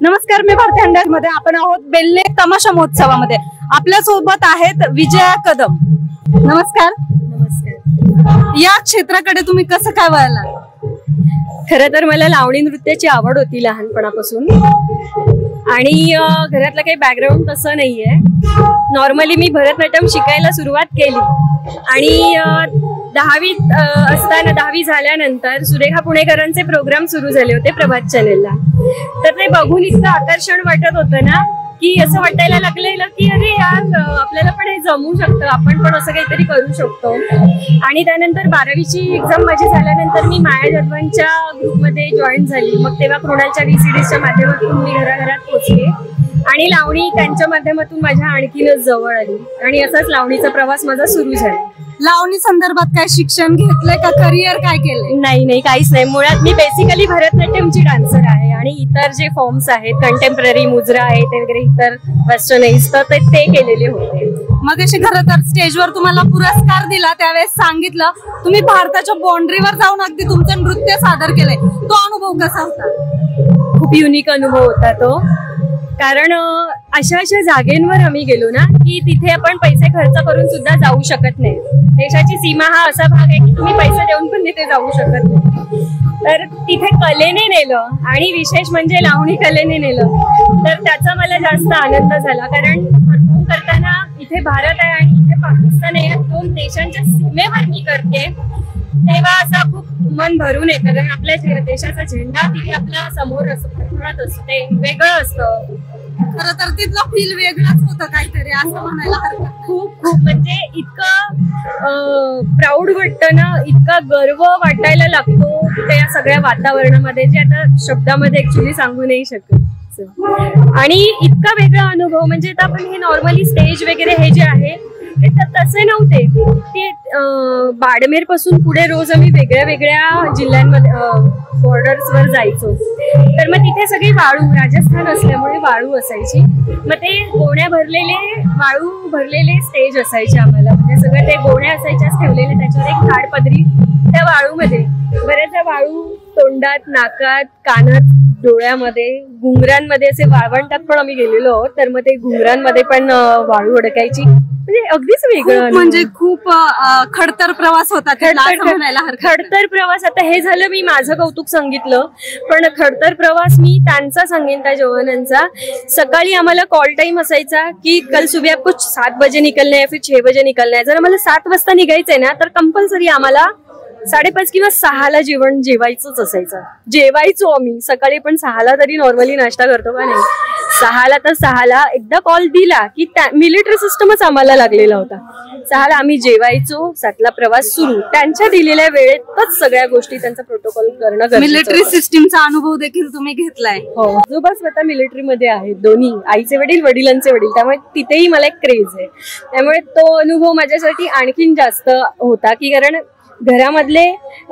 नमस्कार, मी भारती अंडर मध्ये आपण आहोत बेल्ले तमाशा महोत्सवामध्ये. आपल्या सोबत आहेत विजया कदम. नमस्कार. नमस्कार. या क्षेत्राकडे तुम्ही कसं काय वळला? खरं तर मला लावणी नृत्याची आवड होती लहानपणापासून आणि घरातलं काही बॅकग्राऊंड तसं नाहीये. नॉर्मली मी भरतनाट्यम शिकायला सुरुवात केली आणि 10वीत असताना 10वी झाल्यानंतर सुरेखा पुणेकरांचे प्रोग्राम सुरू झाले होते प्रभात चॅनेलला. तर ते बघून इतकं आकर्षण वाटत होतं ना की असं वाटायला लागलेलं की अरे यार आपल्याला पण हे जमू शकतं, आपण पण असं काहीतरी करू शकतो. आणि त्यानंतर 12वीची एक्झाम माझी झाल्यानंतर मी माया जाधवांच्या ग्रुपमध्ये जॉईन झाली. मग तेव्हा कृणालच्या VCDच्या माध्यमातून मी घराघरात पोहोचले आणि लावणी त्यांच्या माध्यमातून माझ्या आणखीनच जवळ आली आणि असाच लावणीचा प्रवास माझा सुरू झाला. लावणी संदर्भात काय शिक्षण घेतलंय का करिअर काय केलंय? नाही, काहीच नाही. मुळात मी बेसिकली भरतनाट्यमची डान्सर आहे आणि इतर जे फॉर्म्स आहेत कंटेम्पररी, मुजरा आहे ते वगैरे इतर वेस्टर्नाइज तर ते केलेले होते. मग अशी खरं तर स्टेजवर तुम्हाला पुरस्कार दिला त्यावेळेस सांगितलं तुम्ही भारताच्या बाउंड्रीवर जाऊन अगदी तुमचं नृत्य सादर केलंय, तो अनुभव कसा होता? खूप युनिक अनुभव होता तो. कारण अशा जागेंवर आम्ही गेलो ना की तिथे आपण पैसे खर्च करून सुद्धा जाऊ शकत नाही. देशाची सीमा हा असा भाग आहे की तुम्ही पैसे देऊन पण तिथे जाऊ शकत नाही. तर तिथे कलेने नेलं आणि विशेष म्हणजे लावणी कलेने नेलं तर त्याचा मला जास्त आनंद झाला. कारण परफॉर्म करताना इथे भारत आहे आणि इथे पाकिस्तान आहे, 2 देशांच्या सीमेवर मी करते तेव्हा असं खूप मन भरून येतं. कारण आपल्या देशाचा झेंडा तिथे आपल्या समोर फडफडत असतो, ते वेगळं असतं. खरं तर तिथलं फील वेगळंच होतं काहीतरी असं म्हणायला हरकत. खूप म्हणजे इतकं प्राऊड वाटतं ना, इतका गर्व वाटायला लागतो त्या सगळ्या वातावरणामध्ये जे आता शब्दामध्ये ऍक्च्युली सांगू नाही शकत. आणि इतका वेगळा अनुभव म्हणजे आता आपण हे नॉर्मली स्टेज वगैरे हे जे आहे ते तसे नव्हते. ते बाडमेर पासून पुढे रोज आम्ही वेगळ्या जिल्ह्यांमध्ये बॉर्डर्सवर जायचो. तर मग तिथे सगळी वाळू, राजस्थान असल्यामुळे वाळू असायची. मग ते गोण्या भरलेले, वाळू भरलेले स्टेज असायचे आम्हाला. म्हणजे सगळं ते गोण्या असायच्याच ठेवलेले, त्याच्यावर एक ताडपदरी त्या वाळूमध्ये बऱ्याचदा वाळू तोंडात, नाकात, कानात, डोळ्यामध्ये, घुंगरांमध्ये असे वाळवंटात पण आम्ही गेलेलो आहोत. तर मग ते घुंगरांमध्ये पण वाळू अडकायची. म्हणजे अगदीच वेगळं, म्हणजे खूप खडतर प्रवास होता. खडतर प्रवास. आता हे झालं मी माझं कौतुक सांगितलं, पण खडतर प्रवास मी त्यांचा सांगेन त्या जवानांचा. सकाळी आम्हाला कॉल टाइम असायचा की कल सुबह आपको 7 बजे निकलना है, फिर 6 बजे निकलना है. जर आम्हाला 7 वाजता निघायचंय ना तर कंपल्सरी आम्हाला 5:30 किंवा 6ला जेवायचंच असायचं. जेवायचो आम्ही सकाळी, पण 6ला तरी नॉर्मली नाश्ता करतो का नाही. 6ला तर 6ला एकदा कॉल दिला की मिलिटरी सिस्टमच आम्हाला लागलेला होता. 6ला आम्ही जेवायचो, 7ला प्रवास सुरू. त्यांच्या दिलेल्या वेळेतच सगळ्या गोष्टी, त्यांचा प्रोटोकॉल करणं. मिलिटरी सिस्टीमचा अनुभव देखील तुम्ही घेतलाय? हो, आजोबा स्वतः मिलिटरीमध्ये आहेत, दोन्ही, आईचे वडील, वडिलांचे वडील. त्यामुळे तिथेही मला एक क्रेज आहे. त्यामुळे तो अनुभव माझ्यासाठी आणखीन जास्त होता की कारण घरामधले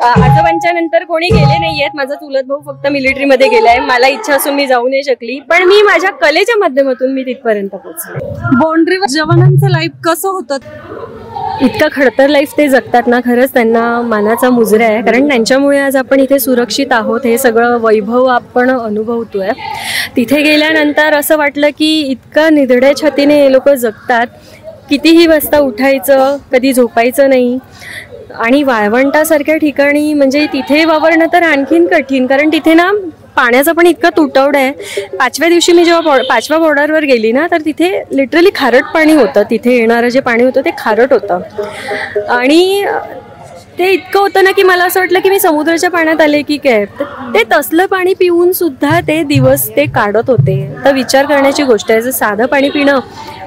आजोबांच्या नंतर कोणी गेले नाहीयेत. माझा चुलत भाऊ फक्त मिलिटरीमध्ये गेलाय. मला इच्छा असून मी जाऊ नाही शकली, पण मी माझ्या कलेच्या माध्यमातून मी तिथपर्यंत पोहोचले. बाउंड्रीवर जवानांचं लाईफ कसं होतं? इतकं खडतर लाईफ ते जगतात ना, खरंच त्यांना मानाचा मुजरा आहे. कारण त्यांच्यामुळे आज आपण इथे सुरक्षित आहोत. हे सगळं वैभव आपण अनुभवतोय. तिथे गेल्यानंतर असं वाटलं की इतकं निधड्या छातीने हे लोक जगतात. कितीही वाजता उठायचं, कधी झोपायचं नाही. आणि वाळवंटासारख्या ठिकाणी म्हणजे तिथे वावरणं तर आणखीन कठीण. कारण तिथे ना पाण्याचा पण इतका तुटवडा आहे. 5व्या दिवशी मी जेव्हा 5व्या बॉर्डरवर गेली ना तर तिथे लिटरली खारट पाणी होतं. तिथे येणारं जे पाणी होतं ते खारट होतं आणि ते इतकं होतं ना की मला असं वाटलं की मी समुद्राच्या पाण्यात आले की काय. ते तसलं पाणी पिऊन सुद्धा ते दिवस ते काढत होते. तर विचार करण्याची गोष्ट आहे, जर साधं पाणी पिणं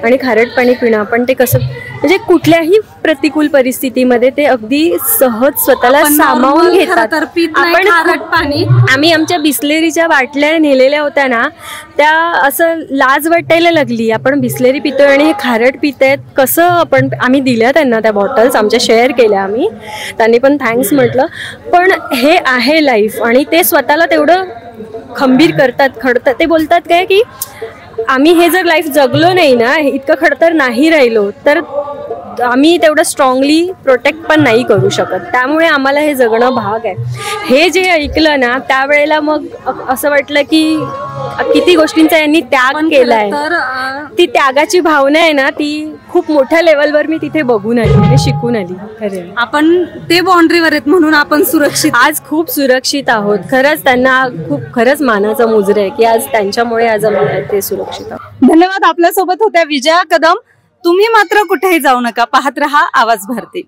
आणि खारट पाणी पिणं, पण ते कसं म्हणजे कुठल्याही प्रतिकूल परिस्थितीमध्ये ते अगदी सहज स्वतःला सामावून घेतात. आपण खारट पाणी, आम्ही आमच्या बिस्लेरीच्या बाटल्या नेलेल्या होत्या ना, त्या असं लाज वाटायला लागली. आपण बिस्लेरी पितोय आणि हे खारट पितायत कसं. आम्ही दिल्या त्यांना त्या बॉटल्स, आमच्या शेअर केल्या आम्ही. त्यांनी पण थँक्स म्हटलं. पण हे आहे लाईफ आणि ते स्वतःला तेवढं खंबीर करतात. खडतात ते बोलतात काय की आम्ही हे जर लाईफ जगलो नाही ना, इतकं खडतर नाही राहिलो तर आम्ही तेवढं स्ट्रॉंगली प्रोटेक्ट पण नाही करू शकत. त्यामुळे आम्हाला हे जगणं भाग आहे. हे जे ऐकलं ना त्यावेळेला मग असं वाटलं की किती गोष्टींचा यांनी त्याग केलाय. तर ती त्यागाची भावना आहे ना, ती खूप मोठ्या लेवलवर मी तिथे बघून आली आणि शिकून आली. खरं आपण ते बाउंड्रीवर आहेत म्हणून आपण सुरक्षित आज खूप सुरक्षित आहोत. खरंच त्यांना खरंच मानाचा मुजरा आहे की आज त्यांच्यामुळे आज आम्ही ते सुरक्षित आहोत. धन्यवाद. आपल्यासोबत होत्या विजया कदम. तुम्ही मात्र कुठेही जाऊ नका, पाहत रहा आवाज भारती.